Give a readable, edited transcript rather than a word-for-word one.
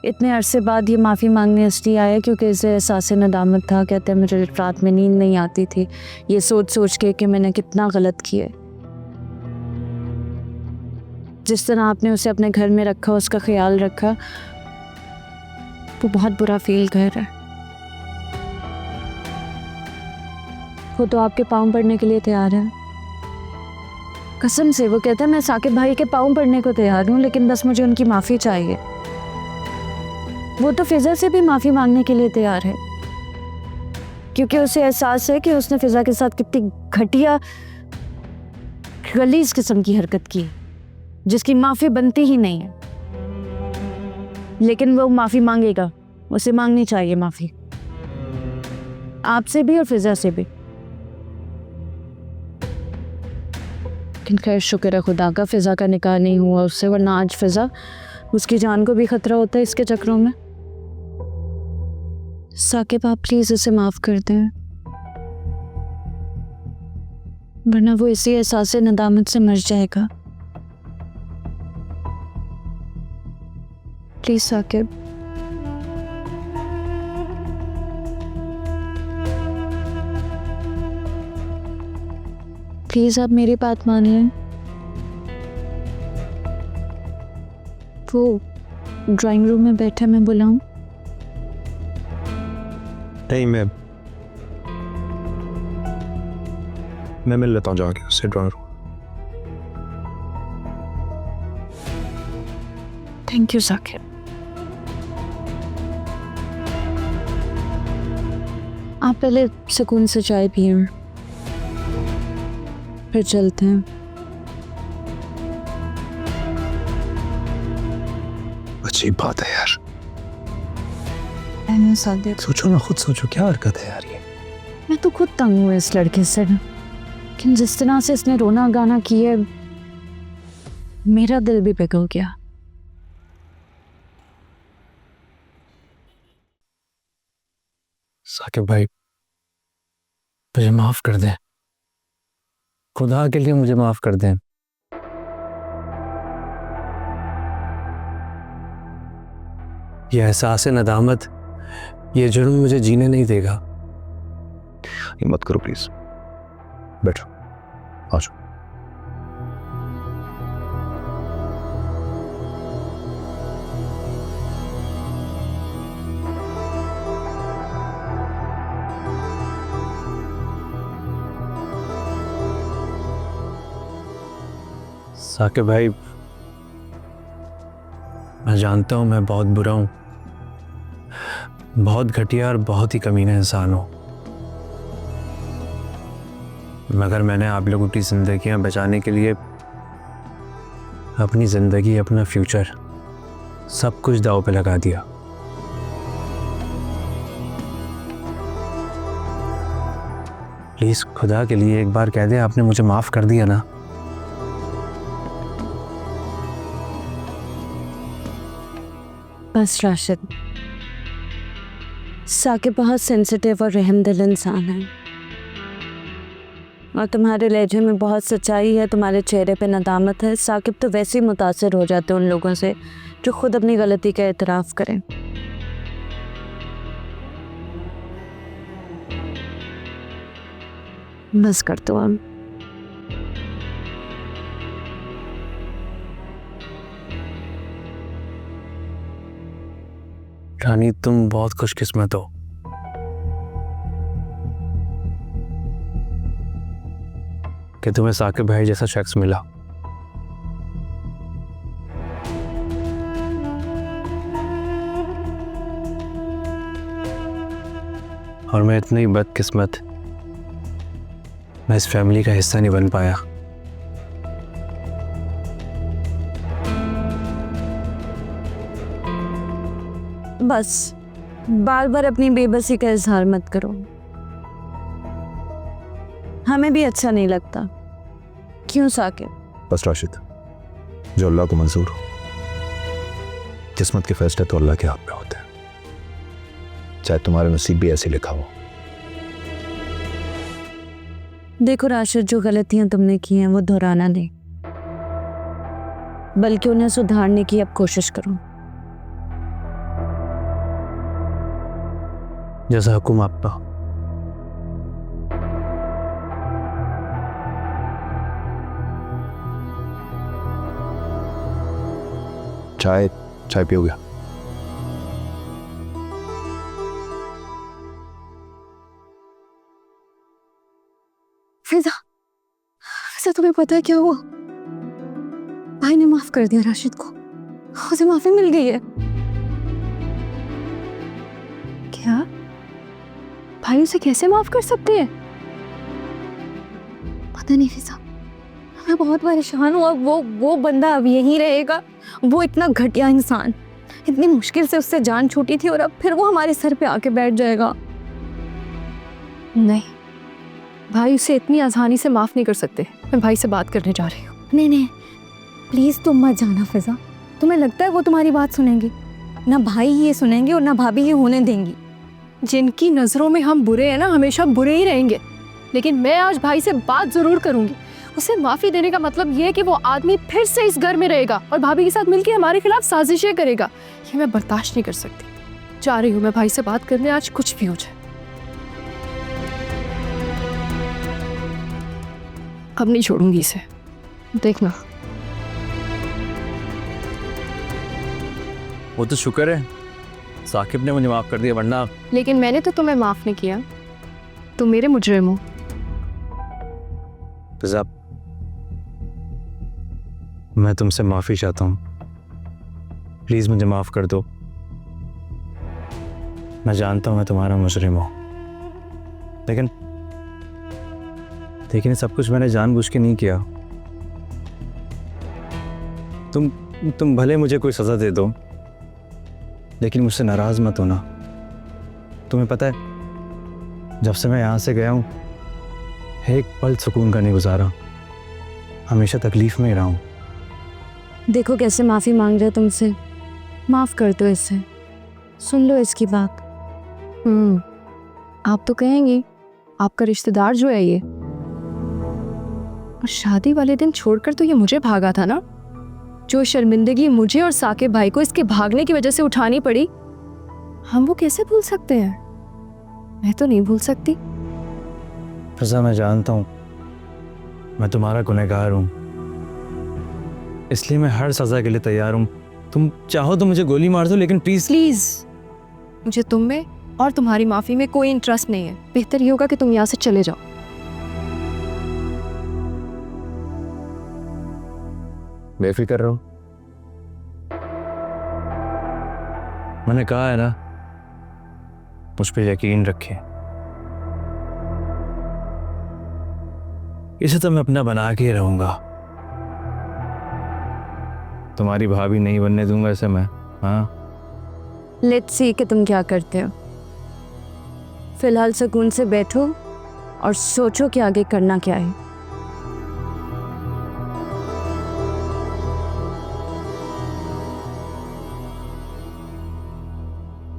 इतने अरसे बाद ये माफ़ी मांगने इसलिए आया क्योंकि इसे एहसास नदामत था। कहते हैं मुझे रात में नींद नहीं आती थी ये सोच सोच के कि मैंने कितना गलत किया। जिस तरह आपने उसे अपने घर में रखा, उसका ख्याल रखा, वो बहुत बुरा फील कर रहा है। वो तो आपके पाँव पड़ने के लिए तैयार है, कसम से। वो कहता है मैं साकिब भाई के पाँव पड़ने को तैयार हूँ, लेकिन बस मुझे उनकी माफ़ी चाहिए। वो तो फिजा से भी माफ़ी मांगने के लिए तैयार है क्योंकि उसे एहसास है कि उसने फिजा के साथ कितनी घटिया गलीज किस्म की हरकत की जिसकी माफ़ी बनती ही नहीं है। लेकिन वो माफ़ी मांगेगा, उसे मांगनी चाहिए माफ़ी, आपसे भी और फिजा से भी। लेकिन खैर शुक्र है खुदा का, फिजा का निकाह नहीं हुआ उससे, वरना आज फिजा उसकी जान को भी खतरा होता है इसके चक्रों में। साकिब आप प्लीज उसे माफ कर दें, वरना वो इसी एहसास नदामत से मर जाएगा। प्लीज साकिब। प्लीज आप मेरी बात मान लें। वो ड्राइंग रूम में बैठा, मैं बुलाऊं? नहीं, मैं मिल लेता हूँ जाके उससे drawing room. Thank you Saqib. आप पहले सुकून से चाय पिए, फिर चलते हैं। अजीब बात है यार। सोचो ना, खुद सोचो, क्या हरकत है यार ये। मैं तो खुद तंग हूँ इस लड़के से, लेकिन जिस तरह से इसने रोना गाना किया मेरा दिल भी पिघल गया। साकिब भाई मुझे माफ कर दें, खुदा के लिए मुझे माफ कर दें। ये एहसास नदामत, ये जुर्म मुझे जीने नहीं देगा। ये मत करो प्लीज, बैठो, आ जाओ। साकिब भाई मैं जानता हूं मैं बहुत बुरा हूं, बहुत घटिया और बहुत ही कमीना इंसान हूं, मगर मैंने आप लोगों की जिंदगियां बचाने के लिए अपनी जिंदगी, अपना फ्यूचर, सब कुछ दांव पे लगा दिया। प्लीज खुदा के लिए एक बार कह दे आपने मुझे माफ कर दिया ना। बस राशिद, साकिब बहुत सेंसिटिव और रहमदिल इंसान है, और तुम्हारे लहजे में बहुत सच्चाई है, तुम्हारे चेहरे पे नदामत है। साकिब तो वैसे ही मुतासिर हो जाते हैं उन लोगों से जो खुद अपनी गलती का एतराफ़ करें। बस कर दो अब। रानी तुम बहुत खुशकिस्मत हो, कि तुम्हें साकिब भाई जैसा शख्स मिला। और मैं इतनी बदकिस्मत, मैं इस फैमिली का हिस्सा नहीं बन पाया। बस बार बार अपनी बेबसी का इजहार मत करो, हमें भी अच्छा नहीं लगता। क्यों साकिब? बस राशिद, जो अल्लाह को मंजूर हो, किस्मत के फैसले तो अल्लाह के हाथ में होते हैं, चाहे तुम्हारे नसीब भी ऐसे लिखा हो। देखो राशिद, जो गलतियां तुमने की हैं वो दोहराना नहीं, बल्कि उन्हें सुधारने की अब कोशिश करो। जैसा हुक्म आपका। चाय चाय पियोगे? फिजा, फिजा तुम्हें पता है क्या हुआ? भाई ने माफ कर दिया राशिद को, उसे माफी मिल गई है। क्या? भाई उसे कैसे माफ कर सकते हैं? पता नहीं फिजा, मैं बहुत परेशान हूँ। अब वो बंदा अब यहीं रहेगा? वो इतना घटिया इंसान, इतनी मुश्किल से उससे जान छूटी थी और अब फिर वो हमारे सर पे आके बैठ जाएगा? नहीं, भाई उसे इतनी आसानी से माफ नहीं कर सकते। मैं भाई से बात करने जा रही हूँ। नहीं नहीं, प्लीज तुम मत जाना फिजा। तुम्हें लगता है वो तुम्हारी बात सुनेंगे? ना भाई ये सुनेंगे और ना भाभी ये होने देंगी। जिनकी नज़रों में हम बुरे हैं ना, हमेशा बुरे ही रहेंगे। लेकिन मैं आज भाई से बात ज़रूर करूंगी। उसे माफ़ी देने का मतलब ये है कि वो आदमी फिर से इस घर में रहेगा और भाभी के साथ मिलकर हमारे खिलाफ साजिशें करेगा। ये मैं बर्दाश्त नहीं कर सकती। जा रही हूँ मैं भाई से बात करने, आज कुछ भी हो जाए। अब नहीं छोड़ूंगी इसे, देखना। वो तो शुक्र है साकिब ने मुझे माफ़ कर दिया, वरना लेकिन मैंने तो तुम्हें माफ़ नहीं किया, तुम मेरे मुजरिम हो। फिजा, मैं तुमसे माफ़ी चाहता हूँ, प्लीज़ मुझे माफ़ कर दो। मैं जानता हूँ मैं तुम्हारा मुजरिम हूँ, लेकिन ये सब कुछ मैंने जानबूझ के नहीं किया। तुम भले मुझे कोई सज़ा दे दो, लेकिन मुझसे नाराज़ मत होना। तुम्हें पता है, जब से मैं यहाँ से गया हूँ एक पल सुकून का नहीं गुजारा, हमेशा तकलीफ़ में ही रहा हूँ। देखो कैसे माफी मांग रहा है तुमसे, माफ कर दो इसे, सुन लो इसकी बात। आप तो कहेंगी आपका रिश्तेदार जो है ये, और शादी वाले दिन छोड़कर तो ये मुझे भागा था ना। जो शर्मिंदगी मुझे और साकिब भाई को इसके भागने की वजह से उठानी पड़ी, हम वो कैसे भूल सकते हैं? मैं तो नहीं भूल सकती। फिजा, मैं जानता हूँ मैं तुम्हारा गुनहगार हूँ, इसलिए मैं हर सज़ा के लिए तैयार हूँ। तुम चाहो तो मुझे गोली मार दो, लेकिन प्लीज़ मुझे तुम में और तुम्हारी माफ़ी में कोई इंटरेस्ट नहीं है। बेहतर ये होगा कि तुम यहाँ से चले जाओ। बेफिक्र रहो, मैंने कहा है ना, मुझ पे यकीन रखें। इसे तो मैं अपना बना के रहूंगा, तुम्हारी भाभी नहीं बनने दूंगा इसे मैं। हाँ, लेट्स सी कि तुम क्या करते हो। फिलहाल सुकून से बैठो और सोचो कि आगे करना क्या है।